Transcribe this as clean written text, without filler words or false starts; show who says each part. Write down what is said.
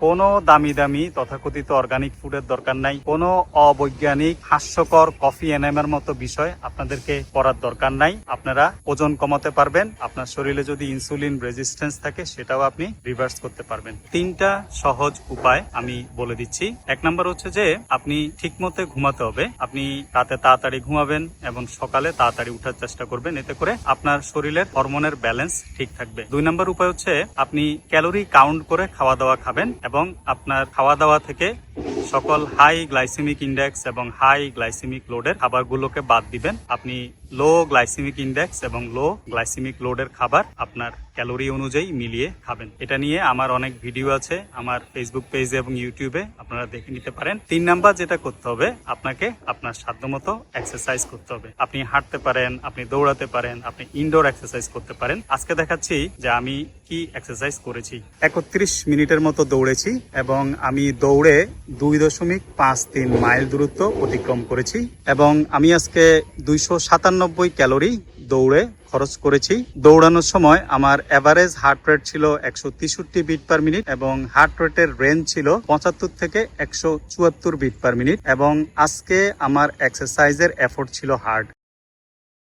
Speaker 1: কোনো দামি দামি তথাকথিত অর্গানিক ফুডের দরকার নাই, কোনো অবৈজ্ঞানিক হাস্যকর কফি এনএমের মতো বিষয় আপনাদেরকে করার দরকার নাই। আপনারা ওজন কমাতে পারবেন, আপনার শরীরে যদি ইনসুলিন রেজিস্ট্যান্স থাকে সেটাও আপনি রিভার্স করতে পারবেন। 3টা সহজ উপায় আমি বলে দিচ্ছি। 1 নাম্বার হচ্ছে যে আপনি ঠিকমতো ঘুমাতে হবে। আপনি রাতে তাড়াতাড়ি ঘুমাবেন এবং সকালে তাড়াতাড়ি উঠার চেষ্টা করবেন, এতে করে আপনার শরীরের হরমোনের ব্যালেন্স ঠিক থাকবে। 2 নাম্বার উপায় হচ্ছে আপনি ক্যালোরি কাউন্ট করে খাওয়া দাওয়া খাবেন এবং আপনার খাওয়া দাওয়া থেকে সকল হাই গ্লাইসেমিক ইন্ডেক্স এবং হাই গ্লাইসেমিক লোডের খাবারগুলোকে বাদ দিবেন। আপনি লো গ্লাইসেমিক ইন্ডেক্স এবং লো গ্লাইসেমিক লোডের খাবার আপনার ক্যালোরি অনুযায়ী মিলিয়ে খাবেন। এটা নিয়ে আমার অনেক ভিডিও আছে আমার ফেসবুক পেজে এবং ইউটিউবে, আপনারা দেখে নিতে পারেন। 3 নাম্বার যেটা করতে হবে, আপনাকে আপনার সাধ্যমতো এক্সারসাইজ করতে হবে। আপনি হাঁটতে পারেন, আপনি দৌড়াতে পারেন, আপনি ইনডোর এক্সারসাইজ করতে পারেন। আজকে দেখাচ্ছি যে আমি কি এক্সারসাইজ করেছি। 31 মিনিটের মতো দৌড়েছি এবং আমি দৌড়ে 2.53 মাইল দূরত্ব অতিক্রম করেছি এবং আমি আজকে 297 ক্যালোরি দৌড়ে খরচ করেছি। দৌড়ানোর সময় আমার এভারেজ হার্ট রেট ছিল 163 বিট পার মিনিট এবং হার্ট রেটের রেঞ্জ ছিল 75 থেকে 174 বিট পার মিনিট এবং আজকে আমার এক্সারসাইজের এফোর্ট ছিল হার্ড।